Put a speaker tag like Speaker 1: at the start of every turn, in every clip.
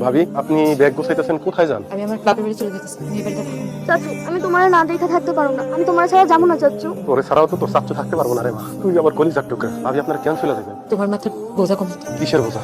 Speaker 1: ভাবি আপনি ব্যাগ গোছাইতেছেন, কোথায় যান?
Speaker 2: আমি আমার বাপের বাড়ি চলে যেতেছি, আমি এই বাড়িতে থাকবো না।
Speaker 3: চাচু আমি তোমার না দেখে থাকতে পারবো না, আমি তোমার ছাড়া যাবো না চাচু।
Speaker 1: তোরে ছাড়াও তো তোর চাচ্চু থাকতে পারবো না রে মা, তুই আবার কলিজার টুকরা। ভাবি আপনার কেন চলে যাবেন?
Speaker 2: তোমার মাথার বোঝা কম।
Speaker 1: কিসের বোঝা?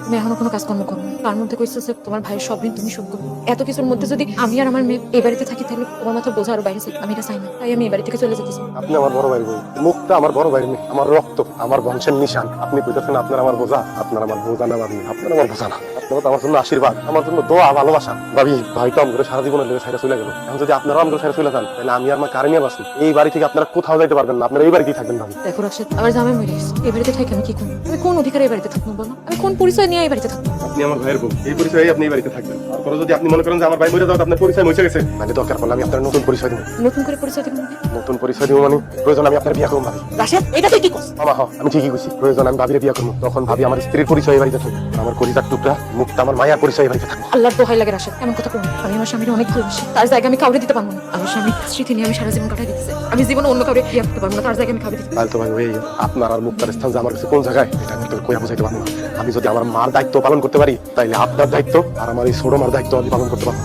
Speaker 2: আমি এখনো কোনো কাজকর্ম করবো না, তার মধ্যে কইতেছে তোমার ভাইয়ের সব ঋণ তুমি শোধ করবে। এত কিছুর মধ্যে যদি আমি আর আমার মেয়ে এই বাড়িতে থাকি তাহলে তোমার মাথার বোঝা আরো বাইরে যাবে। আমি এটা চাই না, তাই আমি এই বাড়ি থেকে চলে যেতেছি।
Speaker 1: আপনি আমার বড় ভাই, মুখটা আমার বড় ভাই, আমার রক্ত, আমার বংশের নিশান। আপনি কইতেছেন আপনার আমার বোঝা? আপনার আমার বোঝা না ভাবি, আপনার আমার বোঝা না। আপনার তো আমার জন্য আশীর্বাদ, আমার জন্য দোয়া, ভালোবাসা। ভাবি ভাই তো আমাদের সারা জীবনের লেগে সাইরা চলে গেল, এখন যদি আপনারা আমাদের সাইরা চলে যান তাহলে আমি আর মা কারে নিয়ে বাঁচি? এই বাড়ি থেকে আপনারা কোথাও যাইতে পারবেন না, আপনারা এই বাড়িতেই থাকবেন। ভাবি
Speaker 2: দেখো রাশেদ, আমার জামাই মরে গেছে, এই বাড়িতে থাকি আমি কি করবো? আমি কোন অধিকারে এই বাড়িতে থাকবো বলো? আমি কোন পরিচয় নিয়ে এই বাড়িতে থাকবো?
Speaker 1: আপনি আমার ভাইয়ের বউ, এই পরিচয়ে আপনি এই বাড়িতে থাকবেন। তারপরে যদি আপনি মনে করেন যে আমার ভাই মরে যাওয়া আপনার পরিচয় মুছে গেছে, মানে দরকার পড়লে আমি আপনার নতুন পরিচয় দেবো।
Speaker 2: নতুন করে পরিচয় দেবো মানে?
Speaker 1: নতুন পরিচয় দিব মানে প্রয়োজন আমি আপনার বিয়ে করবো। ভাবি
Speaker 2: রাশেদ, এটা তুই কি করছিস?
Speaker 1: মামা হ, আমি ঠিকই কইছি, প্রয়োজন আমি ভাবিরে বিয়ে করবো। তখন ভাবি আমার স্ত্রীর পরিচয় এই বাড়িতে থাকবে, আমার কলিজার টুকরা মুখটা আমার মায়ের পরিচয় এই বাড়িতে থাকবে।
Speaker 2: আল্লাহর দোহাই লাগে রাশেদ, এমন কথা করবো না। আমি আমার স্বামীর অনেক ভালোবাসি, তার জায়গা আমি কাউরে দিতে পারবো না। আমার স্বামী স্মৃতি নিয়ে আমি সারা জীবন কাটাই দিতেছে, আমি জীবনে অন্য কাউরে বিয়ে করতে পারবো না, তার জায়গা আমি কাউরে দিতে পারবো না।
Speaker 1: তাহলে তো ভাই ওই আপনার আর মুক্তার স্থান যে আমার কাছে কোন জায়গায় এটা আমি তোর কইয়া বুঝাইতে পারবো না। আমি যদি আমার মার দায়িত্ব পালন করতে পারি তাইলে আপনার দায়িত্ব আর আমার এই ছোট মার দায়িত্ব আমি পালন করতে পারবো।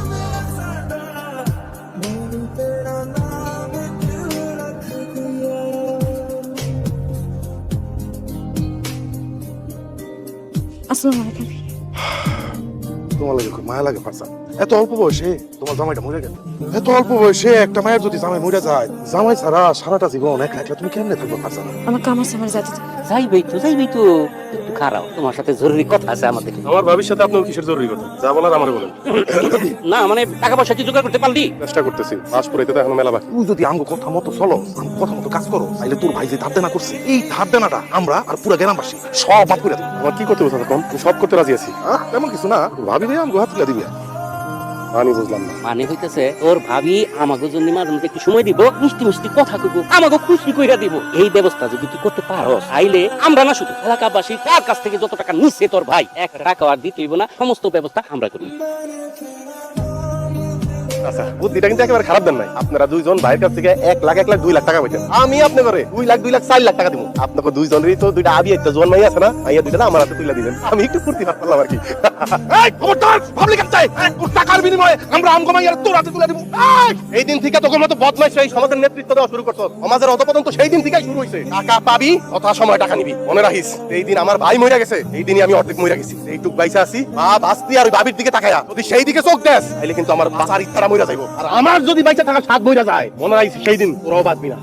Speaker 2: আসসালামু আলাইকুম।
Speaker 4: তোমার লাগে খুব মায়া লাগে ফারসান, এত অল্প বয়সে তোমার জামাইটা মরে গেল। এত অল্প বয়সে একটা মায়ের যদি জামাই মরে যায়, জামাই ছাড়া সারাটা জীবন একলা একলা তুমি কেমনে থাকবে ফারসান?
Speaker 2: আমার কাম আছে, আমার যাইতে হবে।
Speaker 5: যাইবেই তো একটু খারাপ, তোমার সাথে জরুরি কথা আছে আমাদের।
Speaker 1: আমার ভাবির সাথে আপনার কিসের জরুরি কথা? যা বলার আমার বলেন।
Speaker 5: না মানে টাকা পয়সা কি জোগাড় করতে পারলি?
Speaker 1: চেষ্টা করতেছি, মাস পুরাইতে তো এখনো মেলা বাকি।
Speaker 4: তুই যদি আমগো কথা মতো চলো, আমগো কথা মতো কাজ করো, তাইলে তোর ভাই যে ধার দেনা করছে, এই ধার দেনাটা আমরা আর পুরো গ্রামবাসী সব মাফ করে দেবো।
Speaker 1: আমার কি করতে বলছো তখন? আমি সব করতে রাজি আছি।
Speaker 4: তেমন কিছু না, ভাবি ভাই আমগো হাত তুলে দিবি।
Speaker 1: আমি বুঝলাম না।
Speaker 5: মানে হইতেছে তোর ভাবি আমাকে জন্য মাঝে মধ্যে একটু সময় দিব, মিষ্টি মিষ্টি কথা কইব, আমাকে খুশি কইরা দিব। এই ব্যবস্থা যদি তুই করতে পারো তাইলে আমরা না শুধু এলাকাবাসী তার কাছ থেকে যত টাকা নিচ্ছে তোর ভাই এক টাকা আর দিতে হইব না, সমস্ত ব্যবস্থা আমরা করি।
Speaker 1: আচ্ছা, বুদ্ধিটা কিন্তু একেবারে খারাপ দেন নাই। আপনারা দুইজন ভাইয়ের কাছ থেকে 1 লাখ 1 লাখ 2 লাখ টাকা পাইতেন, আমি আপনি করে 2 লাখ 2 লাখ 4 লাখ টাকা দিব। আপনাকে দুইজনেরই তো দুইটা আবি একটা জোয়ান মাই আছে না, মাইয়া দুইটা না আমার হাতে তুলে দিবেন, আমি একটু ফুর্তি পারলাম আর কি।
Speaker 4: এই খবরদার, পাবলিক চাই টাকার বিনিময়ে আমরা আমগো মাইয়ার তোর হাতে তুলে দিব।
Speaker 1: এই দিন থেকে তোর মতো বদমাইশ এই সমাজের নেতৃত্ব দেওয়া শুরু করছো। সমাজের অধপতন তো সেই দিন থেকেই শুরু হয়েছে। টাকা পাবি, কথা সময় টাকা নিবি, মনে রাখিস। এই দিন আমার ভাই মরে গেছে, এই দিনই আমি অর্ধেক মরে গেছি। এইটুক বাইসা আছি, মা বাস্তি আর ওই ভাবির দিকে তাকায়া যদি সেই দিকে চোখ দেস তাহলে কিন্তু আমার বাঁচার ইচ্ছাটা মরে যাইব। আর আমার যদি বাইসা থাকা স্বাদ মরে যায়, মনে রাখিস সেই দিন তোরাও বাঁচবি না।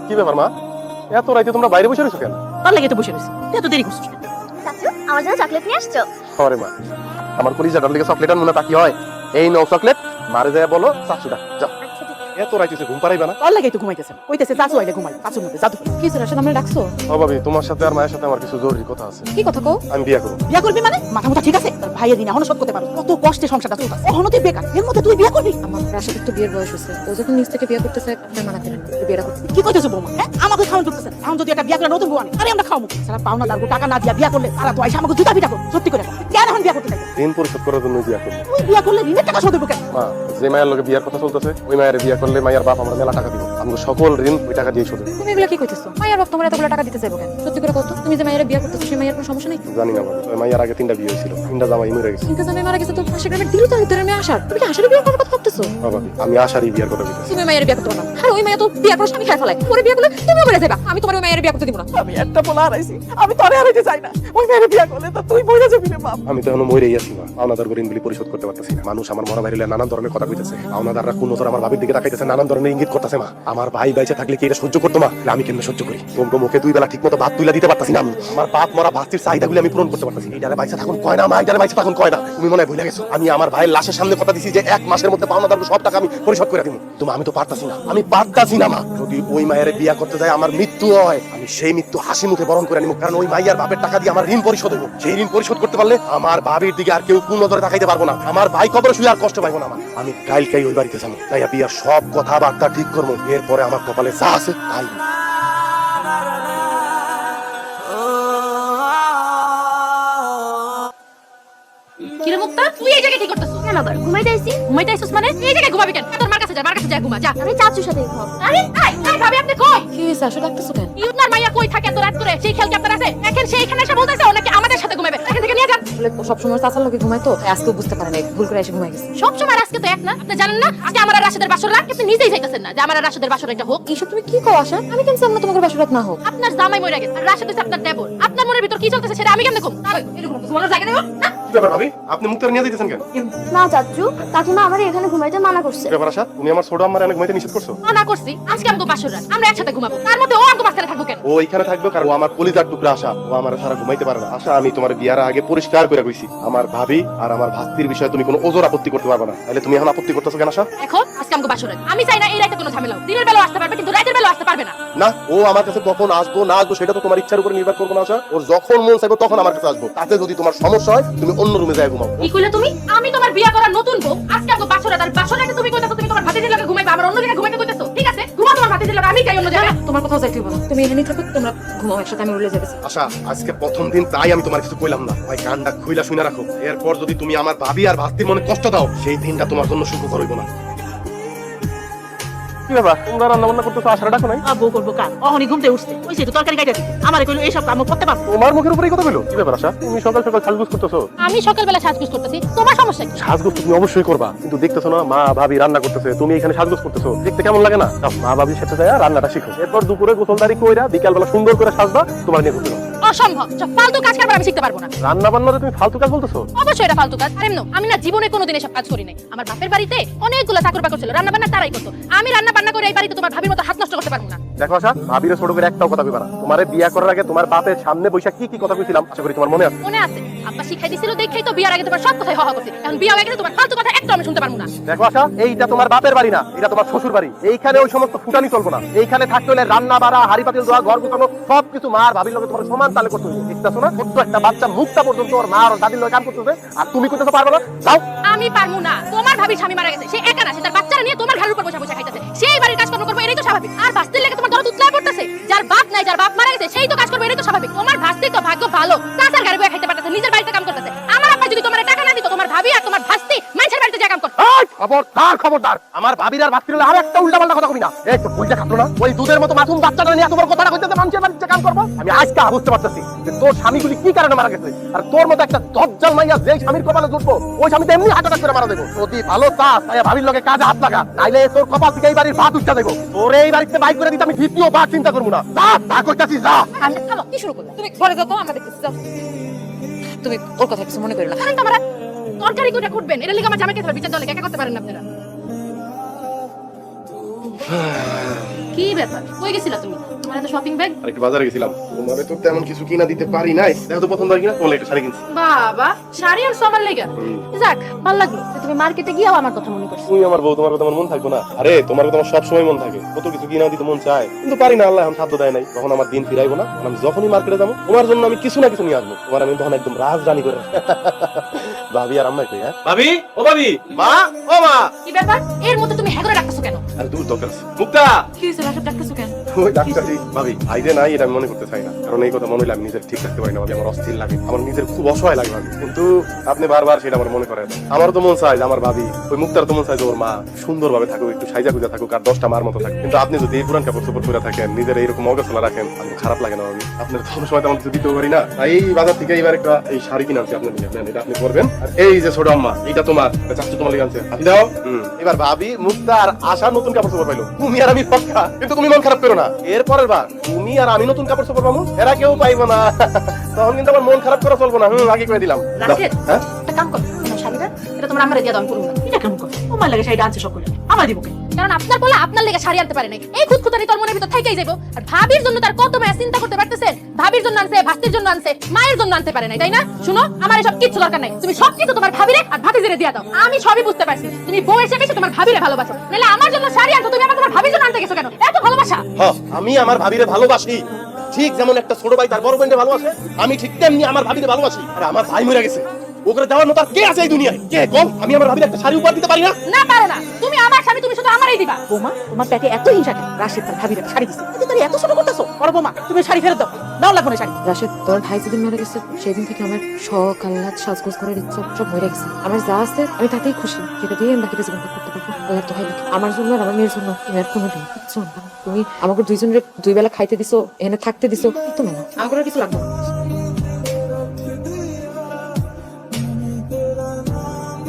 Speaker 1: কি ব্যাপার মা, এত রাইতে তোমরা বাইরে বসে রয়েছো কেন?
Speaker 2: তার লাগে তো বসে রয়েছি, এত দেরি করছিস কেন?
Speaker 3: চাচু আমার জন্য চকলেট নিয়ে আসছো?
Speaker 1: আরে মা, আমার কলিজাটার লিগে চকলেট আনবো না তা কি হয়? এই নাও চকলেট, মারে যায় বলো চাচুটা যাও। এত রাইতেছে ঘুম পারাইবা না?
Speaker 2: তার লাগে তো ঘুমাইতেছেন, কইতেছে চাচু আইলে ঘুমাই, চাচুর মধ্যে জাদু। কি স্যার আসলে আমরা ডাকছো?
Speaker 1: ও ভাবি, তোমার সাথে আর মায়ের সাথে আমার কিছু জরুরি কথা আছে।
Speaker 2: কি কথা কও?
Speaker 1: আমি বিয়ে করবো।
Speaker 6: বিয়া করবি মানে মাথা মুথা ঠিক আছে? তোর ভাইয়ের দিন এখনো শোধ করতে পারো? কত কষ্টে সংসারটা চলতেছে, এখনো তুই বেকার, এর মধ্যে তুই বিয়া করবি?
Speaker 2: আমার রাশেদের তো বিয়ের বয়স হয়েছে, ও যখন নিজ থেকে বিয়ে করতেছে আপনি মানা করেন বিয়েটা করতে।
Speaker 6: কি কইতেছো বৌমা? হ্যাঁ, আমাকে খাওয়ান করতেছেন। এখন যদি একটা বিয়া করে নতুন বউ আনে, আরে আমরা খাওয়াবো। সারা পাওনা দাঁড়ো টাকা না দিয়া বিয়া করলে তারা তো আইসা আমাকে জুতা পিটা করো। সত্যি করে কেন এখন বিয়া করতে চাই?
Speaker 1: ঋণ পরিশোধ করার জন্য বিয়ে করবো।
Speaker 6: তুই বিয়া করলে ঋণের টাকা শোধ দেবো কেন?
Speaker 1: মা, যে মায়ের লগে বিয়ার কথা চলতেছে ওই মায়ের বিয়ে করলে মায়ের বাপ আমরা মেলা টাকা দিব, আমি সকল ঋণ ওই টাকা দিয়ে শোধ।
Speaker 2: তুমি এগুলা কি কইতেছো? মায়ের বাপ তোমার এতগুলো টাকা দিতে চাইবো কেন? সত্যি করে কত, তুমি যে মায়ের বিয়ে করতেছো সেই মায়ের কোনো সমস্যা নেই?
Speaker 1: জানি না ভাবি, ওই মায়ের আগে 3টা বিয়ে হয়েছিল, 3টা জামাই মরে গেছে।
Speaker 2: কিন্তু জামাই মারা গেছে তো পাশের গ্রামের দিলু তালুকদারের মেয়ে আসার, তুমি কি আসারই বিয়ে করার কথা ভাবতেছো?
Speaker 1: ও ভাবি, আমি আশারই বিয়ার কথা বলতেছি।
Speaker 2: তুমি মায়ের বিয়ে করতে পারো না, আর ওই মাইয়া তো বিয়ে করে স্বামী খেয়ে ফেলায়, ওরে বিয়ে করলে তুমি মরে যাবা। আমি তোমার ওই মায়ের বিয়ে করতে দিব না।
Speaker 6: আমি একটা বলা হারাইছি, আমি তোরে হারাইতে চাই না। ওই মেয়ের বিয়া করলে তো তুই মরে যাবি রে বাপ।
Speaker 1: আমি তো এখনো মরেই আছি মা, পাওনাদার ঋণগুলি পরিশোধ করতে পারতেছি না। মানুষ আমার মরা বাইরে নানান ধরনের কথা কইতেছে, পাওনাদাররা কোন নজর আমার ভাবির দিকে তাকাইতেছে, নানান ধরনের ইঙ্গিত করতেছে। মা, আমার ভাই বাইচে থাকলে কি এটা সহ্য করতো? মা, আমি কেমনে সহ্য করি? তোমরা মুখে 2 বেলা ঠিক মতো ভাত তুলে দিতে পারতাছি না আমি। আমার বাপ মরা ভাস্তির চাহিদাগুলি আমি পূরণ করতে পারতাছি। এইটারে বাইচে থাকুন কয় না মা, এইটারে বাইচে থাকুন কয় না। তুমি মনে হয় ভুলে গেছো, আমি আমার ভাইয়ের লাশের সামনে কথা দিছি যে 1 মাসের মধ্যে পাওনাদার সব টাকা আমি পরিশোধ করে দিব। তুমি আমি তো পারতাছি না, আমি পারতাছি না মা। যদি ওই মায়ের বিয়া করতে যায় আমার মৃত্যু হয়, আমি সেই মৃত্যু হাসি মুখে বরণ করে নিব, কারণ ওই মাইয়ার বাপের টাকা দিয়ে আমার ঋণ পরিশোধ হইব। সেই ঋণ পরিশোধ করতে পারলে আমার ভাবির দিকে আর কেউ কোন নজরে তাকাইতে পারবো না। আমার ভাই কবরে শুয়ে আর কষ্ট পাইবো না। আমি কালকেই ওই বাড়িতে যাবো, তাই বিয়ার সব কথাবার্তা ঠিক করবো। এরপরে আমার কপালে যা আছে তাই।
Speaker 2: কিরে মুক্তা, তুই এই জায়গায় কি করতেছ?
Speaker 3: কেন আবার ঘুমাইতে আইছি?
Speaker 2: ঘুমাইতে আইছস মানে? এই জায়গায় ঘুমাবি কেন? তোর মার কাছে যা, মার কাছে যা ঘুমা যা।
Speaker 3: আমি চাচুর সাথে ঘুমাবো।
Speaker 2: আরে আই ভাবি আপনি কই? কি হইছে? আসলে ডাকতেছো কেন?
Speaker 7: ইউনার মাইয়া কই থাকে সেই খেয়াল কি আপনার আছে? দেখেন সে এখানে এসে বলতেছে ও নাকি আমাদের সাথে ঘুমাবে। এখান থেকে নিয়ে যান।
Speaker 2: আসলে ও সবসময় চাচার লোকে ঘুমায় তো, তাই আজকেও বুঝতে পারে না, ভুল করে এসে ঘুমাই গেছে।
Speaker 7: সব সময় আজকে তো এক না। আপনি জানেন না আজকে আমার আর রাশেদের বাসর রাত? আপনি নিজেই চাইতেছেন না যে আমার আর রাশেদের বাসর একটা হোক।
Speaker 2: এইসব তুমি কি কও আশা? আমি কেন চাই না তোমাকে বাসরাত না হোক?
Speaker 7: আপনার জামাই মরে গেছে আর রাশেদ হচ্ছে আপনার দেবর। আপনার মনের ভিতর কি চলতেছে সেটা আমি কেমনে কম? এরকম কিছু বলার জায়গা নেই ওর, না?
Speaker 1: কি ব্যাপার ভাবি, আপনি মুক্তার নিয়ে দিতেছেন কেন?
Speaker 3: না চাচ্চু, কাকিমা আমার এখানে ঘুমাইতে মানা করছে।
Speaker 1: কি ব্যাপার আশা, তুমি আমার ছোট আম্মার এনে ঘুমাইতে নিষেধ করছো?
Speaker 7: না করছি আজকে আমাকে বাসর রাত, আমরা একসাথে ঘুমাবো। তার মধ্যে ও আমাকে মাঝখানে থাকবো কেন?
Speaker 1: ও এখানে থাকবে কারণ ও আমার কলিজার টুকরা আশা, ও আমার সারা ঘুমাইতে পারে না। আশা, আমি তোমার বিয়ার আগে পরিষ্কার করে কইছি আমার ভাবি আর আমার ভাস্তির বিষয়ে তুমি কোনো ওজোর আপত্তি করতে পারবে না। তাহলে তুমি এখন আপত্তি করতেছো কেন আশা?
Speaker 7: এখন আজকে আমাকে বাসর রাত, আমি চাই না এই রাতে কোনো ঝামেলা হোক। দিনের বেলা আসতে পারবে কিন্তু রাতের বেলা আসতে পারবে না।
Speaker 1: না, ও আমার কাছে কখন আসবো না আসবো সেটা তো তোমার ইচ্ছার উপর নির্ভর করবো না আশা। ওর যখন মন চাইবো তখন আমার কাছে আসবো। তাতে যদি তোমার সমস্যা হয় তুমি অন্য রুমে যাই ঘুমাও।
Speaker 7: কি কইলে তুমি? আমি তোমার বিয়া করার নতুন বউ, আজকে আমাকে বাসর রাত আর বাসর রাতে তুমি কইতাছো তুমি তোমার ভাতিজির লগে ঘুমাইবা, আমার অন্য জায়গায় ঘুমাইতে কইতাছো। ঠিক আছে ঘুমাও তোমার ভাতিজির লগে, আমি যাই অন্য জায়গায়।
Speaker 2: তোমার কোথাও যাইতে হবে না, তুমি এখানেই থাকো, তোমরা ঘুমাও একসাথে, আমি উড়ে যাবে।
Speaker 1: আশা, আজকে প্রথম দিন তাই আমি তোমার কিছু কইলাম না, ভাই কানটা খুইলা শুনে রাখো। এরপর যদি তুমি আমার ভাবি আর ভাস্তির মনে কষ্ট দাও সেই দিনটা তোমার জন্য সুখকর হইব না। কি ব্যাপার, তোমরা রান্না বান্না করতেছো, আশারা ডাকো নাই?
Speaker 6: বউ করবো কাজ অহনি ঘুমতে উঠছে ওই তো তরকারি কাটা দিতে আমার কইলো এইসব কাম করতে পারবো।
Speaker 1: তোমার মুখের উপরেই কথা বলো। কি ব্যাপার আশা, তুমি সকাল সকাল সাজগোজ করতেছো?
Speaker 7: আমি সকালবেলা সাজগোজ করতেছি, তোমার সমস্যা কি?
Speaker 1: সাজগোজ তুমি অবশ্যই করবা, কিন্তু দেখতেছো না মা ভাবি রান্না করতেছে, তুমি এখানে সাজগোজ করতেছো, দেখতে কেমন লাগে না? যাও, মা ভাবির সাথে যায় রান্নাটা শিখো, এরপর দুপুরে গোসলদারি কইরা বিকাল বেলা সুন্দর করে সাজবা, তোমার নিয়ে ঘুরতে যাও।
Speaker 7: অসম্ভব, সব ফালতু কাজ করবার আমি শিখতে পারবো না।
Speaker 1: রান্না বান্নারে তুমি ফালতু কাজ বলতেছো?
Speaker 7: অবশ্যই এটা ফালতু কাজ। আর এমন আমি না জীবনে কোনোদিন এসব কাজ করি নাই। আমার বাপের বাড়িতে অনেকগুলো চাকর বাকর ছিল, রান্না বান্না তারাই করতো। আমি রান্না বান্না করে এই বাড়িতে তোমার ভাবির মতো হাত নষ্ট করতে পারবো না।
Speaker 1: দেখো আশা, ভাবিরে ছোট করে একটাও কথা কইবা না। তোমারে বিয়া করার আগে তোমার বাপের সামনে বৈশা কি কি কথা কইছিলাম আশা করি তোমার মনে আছে।
Speaker 7: মনে আছে, আব্বা শিখাই দিছিল দেখেই তো বিয়ার আগে তোমার সব কথাই হওয়া করছি। এখন বিয়া হয়ে গেছে তোমার ফালতু কথা একটাও আমি শুনতে পারবো না।
Speaker 1: দেখো আশা, এইটা তোমার বাপের বাড়ি না, এটা তোমার শ্বশুর বাড়ি। এইখানে ওই সমস্ত ফুটানি চলবো না। এইখানে থাকতে হলে রান্না বাড়া, হাড়ি পাতিল ধোয়া, ঘর গোছানো সবকিছু মার ভাবির লগে তোমার সমান তালে করতে হবে। দেখতেছো না, ছোট্ট একটা বাচ্চা মুখটা পর্যন্ত ওর মা আর দাদির লগে কাম করতেছে, আর তুমি করতেছো পারবে না? যাও।
Speaker 7: আমি পারবো না। তোমার ভাবির স্বামী মারা গেছে, সে একা না, সে তার বাচ্চারা নিয়ে তোমার ঘরের উপর বসে বসে খাইতেছে। সেই বাড়ির কাজ করবো এটাই তো স্বাভাবিক। আর ভাস্তির লেগে তোমার দরদ উতলায় পড়তেছে। যার বাপ নাই, যার বাপ মারা গেছে, সেই তো কাজ করবে, এটাই তো স্বাভাবিক। তোমার ভাস্তির তো ভাগ্য ভালো, চাচার ঘরে বসে খাইতে পারতেছে, নিজের বাড়িতে কাম করতেছে। আমার আব্বা যদি তোমার টাকা না দিত, তোমার ভাবি আর তোমার ভাস্তি মানুষের বাড়িতে যা কাম করতো।
Speaker 1: খবরদার, খবরদার, আমার ভাবির আর ভাস্তির আর একটা উল্টা পাল্টা কথা কই না। এই তো কইটা খাতো না, ওই দুধের মতো মাসুম বাচ্চাটা নিয়ে তোমার কথাটা কইতেছে মানুষের বাড়িতে কাম করবো। আমি আজকে বুঝতে পারতেছি যে তোর স্বামীগুলি কি কারণে মারা গেছে, আর তোর মতো একটা দজ্জাল মাইয়া যে স্বামীর কপালে জুটবো ওই স্বামী তো এমনি হার্ট অ্যাটাক করে মারা দেবো। যদি ভালো চাস তাই ভাবির লগে কাজে হাত লাগা, নাইলে তোর কপাল থেকে এই বাড়ির ভাত উঠতে দেবো। তোর এই বাড়িতে বাইক করে দিতে আমি দ্বিতীয় বার চিন্তা করবো না। যা কইতাছি যা।
Speaker 2: আমি থামো, কি শুরু করলে? তুমি ঘরে যাও তো, আমরা দেখতেছি, যাও। তুমি ওর কথা কিছু মনে করো না।
Speaker 7: কারণ তোমরা তরকারি করে কুটবেন, এটা লিগে আমার জামাইকে তোমার বিচার দলে একা করতে পারেন না আপনারা। কি ব্যাপার, কই গেছিলা তুমি? তোমার এত শপিং ব্যাগ?
Speaker 1: আর একটু বাজারে গেছিলাম, তোমারে তো তেমন কিছু কিনা দিতে পারি নাই। দেখো তো পছন্দ হয় কিনা, তোমার একটা শাড়ি কিনছি।
Speaker 7: বাবা, শাড়ি আর সবার লেগা? যাক, ভালো লাগলো।
Speaker 3: তুমি মার্কেটে গিয়েও আমার কথা মনে করছো।
Speaker 1: তুমি আমার বউ, তোমার কথা আমার মন থাকবো না? আরে তোমার কথা আমার সবসময় মন থাকে, কত কিছু কিনা দিতে মন চায়, কিন্তু পারি না, আল্লাহ এখন সাধ্য দেয় নাই। তখন আমার দিন ফিরাইবো না, আমি যখনই মার্কেটে যাবো তোমার জন্য আমি কিছু না কিছু নিয়ে আসবো। তোমার আমি তখন একদম রাজরানী করে ভাবি আর আম্মাই কই। হ্যাঁ ভাবি, ও ভাবি, মা, ও মা।
Speaker 7: কি ব্যাপার, এর মধ্যে তুমি হ্যাগরে রাখতেছো কেন?
Speaker 1: আরে দূর দরকার আছে। মুক্তা,
Speaker 2: কি হয়েছে? রাসব ডাকতেছো কেন?
Speaker 1: ওই ডাক্তারজি ভাবি আইডে নাই, এটা আমি মনে করতে চাই না, কারণ এই কথা মনে হইলে আমি নিজের ঠিক রাখতে পারি না ভাবি। আমার অস্থির লাগে, আমার নিজের খুব অসহায় লাগে ভাবি, কিন্তু আপনি বারবার সেটা আমার মনে করেন। আমারও তো মন চাই যে আমার ভাবি, ওই মুক্তার তো মন চাই যে ওর মা সুন্দর ভাবে থাকুক, একটু সাইজা গুজা থাকুক, আর 10টা মার মতো থাকে। কিন্তু আপনি যদি এই পুরান কাপড় চোপড় পরে থাকেন, নিজের এইরকম অগোছলা রাখেন, আমার খারাপ লাগে না ভাবি। আপনার তো সময় তেমন কিছু দিতেও পারি না। তাই এই বাজার থেকে এইবার একটা এই শাড়ি কিনে আনছি আপনার নিয়ে, এটা আপনি করবেন। আর এই যে ছোট আম্মা, এটা তোমার চাচ্ছু তোমার লিগে আনছে, আপনি দাও। এবার ভাবি, মুক্তা আর আশা নতুন কাপড় চোপড় পাইলো, তুমি আর আমি পক্কা, কিন্তু তুমি মন খারাপ করো না। এরপরের বার তুমি আর আমি নতুন কাপড় চোপড় পাবো, এরা কেউ পাইবো না, তখন কিন্তু আমার মন খারাপ করা চলবো না। আগে করে দিলাম।
Speaker 7: রাশেদ,
Speaker 1: হ্যাঁ,
Speaker 7: একটা কাম করো, তোমার শাড়িটা এটা তোমার আমারে দিয়ে দাও, আমি করবো না।
Speaker 6: এটা কেমন কথা? আমার লাগে শাড়িটা আনছে সকলে, আমার দিব কে?
Speaker 7: কারণ আপনার বলা আপনার লেগে শাড়ি আনতে পারে নাই, এই খুঁতখুঁতানি তোর মনের ভিতর থেকেই যাইবো। আর ভাবির জন্য তার কত মায়া চিন্তা করতে পারতেছেন। ভাবির জন্য আনছে, ভাস্তির জন্য আনছে, মায়ের জন্য আনতে পারে নাই, তাই না? শুনো, আমার এসব কিচ্ছু দরকার নাই। তুমি সবকিছু তোমার ভাবিরে আর ভাতিজিরে দিয়ে দাও। আমি সবই বুঝতে পারছি, তুমি বউয়ের চেয়ে বেশি তোমার ভাবিরে ভালোবাসো। নাহলে আমার জন্য শাড়ি আনছো, তুমি আমার তোমার ভাবির জন্য আনতে গেছো কেন? এত ভালোবাসা?
Speaker 1: হ্যাঁ, আমি আমার ভাবিরে ভালোবাসি, ঠিক যেমন একটা ছোট ভাই তার বড় বোনকে ভালোবাসে, আমি ঠিক তেমনি আমার ভাবিরে ভালোবাসি। আর আমার ভাই মরে গেছে, ওকে দেওয়ার মতো আর কে আছে এই দুনিয়ায়? কে কম? আমি আমার ভাবির একটা শাড়ি উপহার দিতে পারি না?
Speaker 7: না পারো না, তুমি আমার স্বামী, তুমি শুধু আমারই দিবা।
Speaker 6: বৌমা, তোমার পেটে এত হিংসা কেন? রাশেদ তার ভাবির একটা শাড়ি দিছে, তুমি তার এত ছোট করতেছো? বড় বৌমা তুমি শাড়ি ফেরত দাও, দাও লাগবে না শাড়ি।
Speaker 2: রাশেদ, তোমার ভাই যেদিন মারা গেছে সেদিন থেকে আমার শখ আহ্লাদ সাজগোজ করার ইচ্ছা সব মরে গেছে। আমার যা আছে আমি তাতেই খুশি, সেটা দিয়ে আমি বাকিটা জীবনটা করতে পারবো। আল্লাহর দোহাই লাগে, আমার জন্য আর আমার মেয়ের জন্য তুমি আর কোনোদিন কিচ্ছু আনবা না। তুমি আমাকে দুইজনের দুই বেলা খাইতে দিছো, এখানে থাকতে দিছো, তো না আমাকে আর কিছু লাগবে না।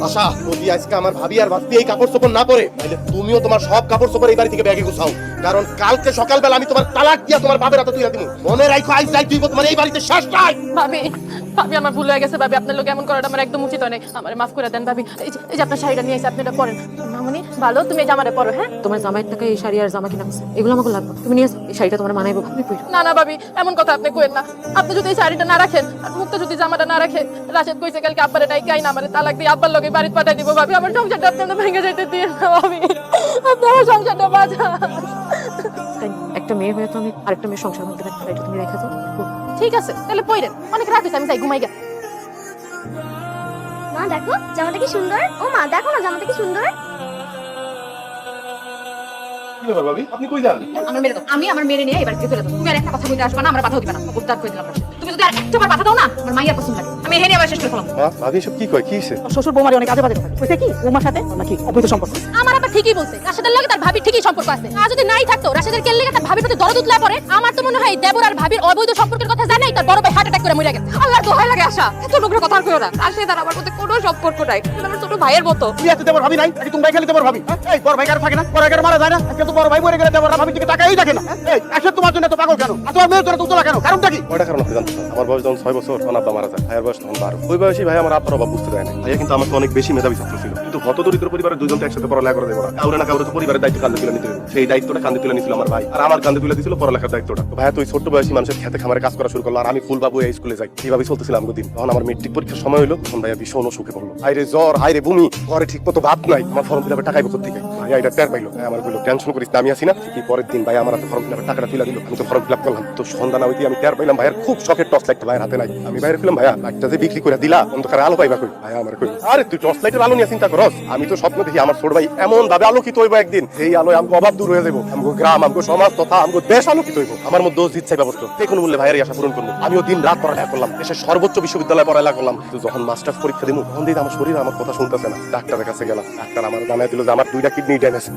Speaker 1: আশা, যদি আজকে আমার ভাবি আর ভাবি এই কাপড় চোপড় না পরে, তাহলে তুমিও তোমার সব কাপড় চোপড় এই বাড়ি থেকে ব্যাগে গুছাও, কারণ কালকে সকালবেলা আমি তোমার তালাক দিয়া তোমার বাবার হাতে তুলে দিব। মনে রাখো, আজ যাই তুই তোমার এই বাড়িতে শেষ নাই।
Speaker 7: ভাবি, ভাবি আমার ভুল হয়ে গেছে ভাবি, আপনার লোক এমন করাটা আমার একদম উচিত হয় নাই, আমার মাফ করে দেন ভাবি। এই যে আপনার শাড়িটা নিয়ে এসে আপনি এটা পরেন। মামনি ভালো, তুমি এই জামাটা পরো। হ্যাঁ,
Speaker 2: তোমার জামাইয়ের টাকা এই শাড়ি আর জামা কিনা হচ্ছে, এগুলো আমাকে লাগবে। তুমি নিয়ে আসো, এই শাড়িটা তোমার মানাইবো, ভাবি পরো।
Speaker 7: না না ভাবি, এমন কথা আপনি কইেন না। আপনি যদি এই শাড়িটা না রাখেন আর মুক্ত যদি জামাটা না রাখে, রাশেদ কইছে কালকে আব্বারে ডাইকাই না আমারে তালাক দিয়ে আব্বার লগে বাড়িতে পাঠাই দিব। ভাবি আমার সংসারটা আপনি ভেঙে যাইতে দিয়ে না ভাবি, আপনি আমার সংসারটা বাঁচান।
Speaker 2: তাই একটা মেয়ে হয়ে তো আমি আরেকটা মেয়ের সংসার ভাঙতে পারি, এটা তুমি রেখে দাও।
Speaker 7: ঠিক আছে, তাহলে পইরেন, অনেক রাত হয়েছে, আমি যাই ঘুমাই গা।
Speaker 3: মা দেখো জামাটা কি সুন্দর। ও মা দেখো না জামাটা কি সুন্দর।
Speaker 1: কি ব্যাপার ভাবি, আপনি কই যান?
Speaker 2: আমার মেরে দাও, আমি আমার মেরে নিয়ে এবার ফেলে দাও। তুমি আর একটা কথা বলতে আসবা না, আমার কথা দিবা না, খবরদার কই দিলাম। তুমি যদি আর একটাবার কথা দাও না, আমার মাইয়ার পছন্দ লাগে। আমি এখানে আবার শেষ করে ফেলাম।
Speaker 1: মা, ভাবি সব কি কয়, কি হইছে?
Speaker 6: শ্বশুর বৌমারি অনেক আজে বাজে কথা কইছে কি বৌমার সাথে নাকি অবৈধ সম্পর্ক।
Speaker 7: আমার আবার ঠিকই বলছে, রাশেদের লগে তার ভাবির ঠিকই সম্পর্ক আছে। আর যদি নাই থাকতো, রাশেদের কেল লেগে তার ভাবির প্রতি দরদ উতলা পড়ে, আমার তো মনে হয় দেবর আর ভাবির অবৈধ সম্পর্কের কথা জানাই তার বড় ভাই হার্ট অ্যাটাক করে মরে গেছে।
Speaker 2: আল্লাহর দোহাই লাগে আশা, এত নোংরা কথা আর কইও না। রাশেদ আর আমার মধ্যে কোনো সম্পর্ক নাই, তুমি আমার ছোট ভাইয়ের মতো।
Speaker 4: তুই এত দেবর ভাবি নাই নাকি তুমি ভাই খেলে দেবর ভাবি? এই বড় ভাই কার থাকে না, বড় ভাই কার মারা যায় না? আজকে তো বড় ভাই মরে গেলে দেবর ভাবি থেকে টাকাই দেখে না। এই আসলে তোমার জন্য তো পাগল কেন, আর তোমার মেয়ে তোরা তো উতলা কেন, কারণটা কি?
Speaker 1: কয়টা কারণ আপনি জানতে চান? আমার বয়স যখন 6 বছর, তখন আব্বা মারা যায়, ভাইয়ের বয়স তখন 12। ওই বয়সী ভাই আমার আব্বার অভাব বুঝতে দেয় না। ভাইয়া কিন্তু আমাকে অনেক বেশি মেধাবী ছাত্র ছিল, কিন্তু হত দরিদ্র পরিবারের দুজনকে একসাথে পড়ালেখা করে দেবো না। কাউরে না কাউরে তো পরিবারের দায়িত্ব কাঁধে তুলে নিতে হবে। সেই দায়িত্বটা কাঁধে তুলে নিয়েছিল আমার ভাই, আর আমার কাঁধে তুলে দিয়েছিল পড়ালেখার দায়িত্বটা। তো ভাইয়া তুই ছোট্ট বয়সী মানুষের খেতে খামারে কাজ করা শুরু করলো, আর আমি ফুল বাবু এই স্কুলে যাই। এইভাবে চলতেছিলাম দিন। তখন আমার মেট্রিক পরীক্ষার সময় হলো, তখন ভাইয়া ভীষণ অসুখে পড়লো। হাইরে জ্বর, হাইরে বমি, ঘরে ঠিক মতো ভাত নাই, আমার ফর্ম ফিল আপের টাকাই বকর থেকে। ভাইয়া এটা টের পাইলো, আমার বললো টেনশন করিস না, আমি আসি না। ঠিকই পরের দিন ভাইয়া আমার হাতে ফর্ম ফিল আপের টাকাটা তুলে দিল। আমি তো ফর্ম ফিল আপ করলাম, তো সন্ধ্যা না হইতে আমি টের পাইলাম ভাইয়ের খুব শখের টর্চ লাইট ভাইয়ের হাতে নাই। আমি ভাইয়ের বললাম, ভাইয়া লাইটটা যে বিক্রি করে দিলা, অন্ধকারে আলো পাইবা কই? ভাইয়া আমার কই, আরে তুই টর্চ লাইটের আলো নিয়ে চিন্তা করস? আমি তো স্বপ্ন দেখি আমার ছোট ভাই এমন ভাবে আলোকিত হইব একদিন, সেই আলোয় আমগো অভাব দূর হয়ে যাবো, আমগো গ্রাম, আমগো সমাজ তথা আমগো দেশ আলোকিত হইব। আমার মধ্যে জিত চাই ব্যবস্থা, যে কোনো মূল্যে ভাইয়ের আশা পূরণ করবো। আমিও দিন রাত পড়ালেখা করলাম, দেশের সর্বোচ্চ বিশ্ববিদ্যালয়ে পড়ালেখা করলাম। তো যখন মাস্টার্স পরীক্ষা দিব, তখন দেখি আমার শরীর আমার কথা শুনতেছে না। ডাক্তারের কাছে গেলাম, ডাক্তার আমার জানাই দিল যে আমার 2টা কিডনি ড্যামেজ।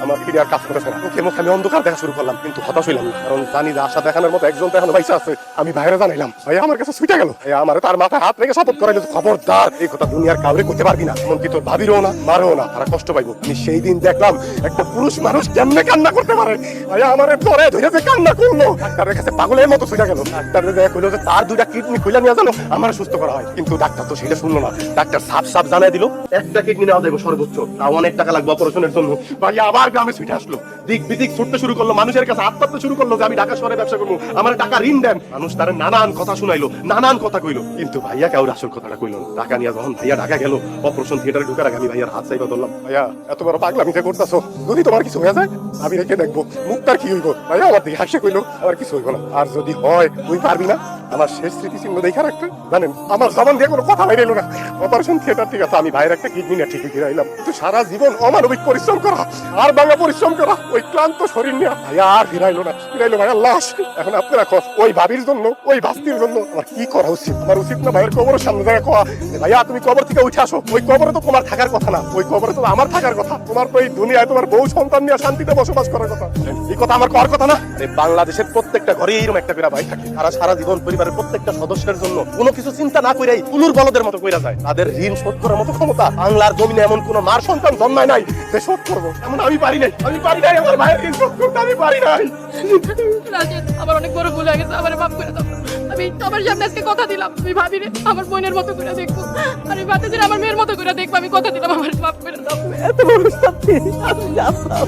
Speaker 1: আমার কিডনি আর কাজ করতেছে না। মুখে মুখে আমি অন্ধকার দেখা শুরু করলাম, কিন্তু হতাশ হইলাম না, কারণ জানি যে আশা দেখানোর মতো একজন তো এখনো বাইসা আছে। আমি বাইরে জানাইলাম, ভাইয়া আমার কাছে ছুটে গেল। ভাইয়া আমার তার মাথায় হাত রেখে শপথ করাইল, খবরদার এই কথা দুনিয়ার কাউরে করতে পারবি না, এমনকি তোর ভাবিরও না, মারও না, তারা কষ্ট পাইব। আমি সেই দিন দেখলাম একটা পুরুষ মানুষ কেমনে কান্না করতে পারে। ভাইয়া আমার ধরে ধরে যে কান্না করলো, ডাক্তারের কাছে পাগলের মতো ছুটে গেল। ডাক্তার কইলো যে তার 2টা কিডনি খুলে নিয়ে জানো আমার সুস্থ করা হয়, কিন্তু ডাক্তার তো সেটা শুনলো না। ডাক্তার সাফ সাফ জানাই দিল একটা কিডনি নেওয়া যাবে সর্বোচ্চ, তাও অনেক টাকা লাগবে অপারেশনের জন্য। ভাইয়া আবার গ্রামে ছুটে আসলো, দিক বিদিক ছুটতে শুরু করলো, মানুষের কাছে আত্মহত্যা শুরু করলো যে আমি ঢাকা শহরে ব্যবসা করবো, আমার টাকা ঋণ দেন। মানুষ তার নানান কথা শুনাইলো, নানান কথা কইলো, কিন্তু ভাইয়া কাউর আসল কথাটা কইলো না। টাকা নিয়ে যখন ভাইয়া ঢাকা গেল, অপারেশন থিয়েটারে ঢুকার আগে আমি ভাইয়ার হাত চাইবা ধরলাম, ভাইয়া এত বড় পাগলামি যে করতেছো, যদি তোমার কিছু হয়ে যায় আমি রেখে দেখবো, মুখটার কি হইব? ভাইয়া আমার দিকে হাসে কইলো, আমার কিছু হইব না, আর যদি হয় তুই পারবি না আমার শেষ স্মৃতিচিহ্ন দেখা রাখতে। জানেন আমার জবান দিয়ে কোনো কথা বাইরে এলো না। অপারেশন থিয়েটার ঠিক আছে, আমি ভাইয়ের একটা কিডনি না ঠিকই ফিরাইলাম, কিন্তু সারা জীবন অমানবিক পরিশ্রম করা আর বাংলা পরিশ্রম করা ওই ক্লান্ত শরীর নিয়ে ভাইয়া আর ফিরাইলো না, ফিরাইলো ভাইয়ার লাশ। এখন আপনারা ওই ভাবির জন্য, ওই ভাস্তির জন্য আমার কি করা উচিত? আমার উচিত না ভাইয়ের কবরের সামনে জায়গা কোয়া, ভাইয়া তুমি কবর থেকে উঠে আসো, ওই কবরে তো তোমার থাকার কথা না, ওই কবরে তো আমার থাকার কথা। তোমার তো এই দুনিয়ায় তোমার বউ সন্তান নিয়ে শান্তিতে বসবাস করার কথা, এই কথা আমার করার কথা না। বাংলাদেশের প্রত্যেকটা ঘরে এইরকম একটা করে ভাই থাকে, তারা সারা জীবন পরিবারের প্রত্যেকটা সদস্যের জন্য কোনো কিছু চিন্তা না কইরাই কুলুর বলদের মতো কইরা যায়। তাদের ঋণ শোধ করার মতো ক্ষমতা বাংলার জমিনে এমন কোন মার সন্তান জন্মায় নাই যে শোধ করবো, এমন আমি পারি নাই, আমি পারি নাই, আমার ভাইয়ের ঋণ শোধ করতে আমি পারি নাই।
Speaker 7: রাশেদ, আমার অনেক বড় ভুল হয়ে গেছে, আমার মাফ করে দাও। আমি আমার সামনে আজকে কথা দিলাম, আমি ভাবিনি আমার বোনের মতো করে দেখবো, আমি ভাবতেছি আমার মেয়ের মতো করে দেখবো, আমি কথা দিলাম, আমার মাফ করে দাও।
Speaker 6: এত বড় শাস্তি আমি জানতাম।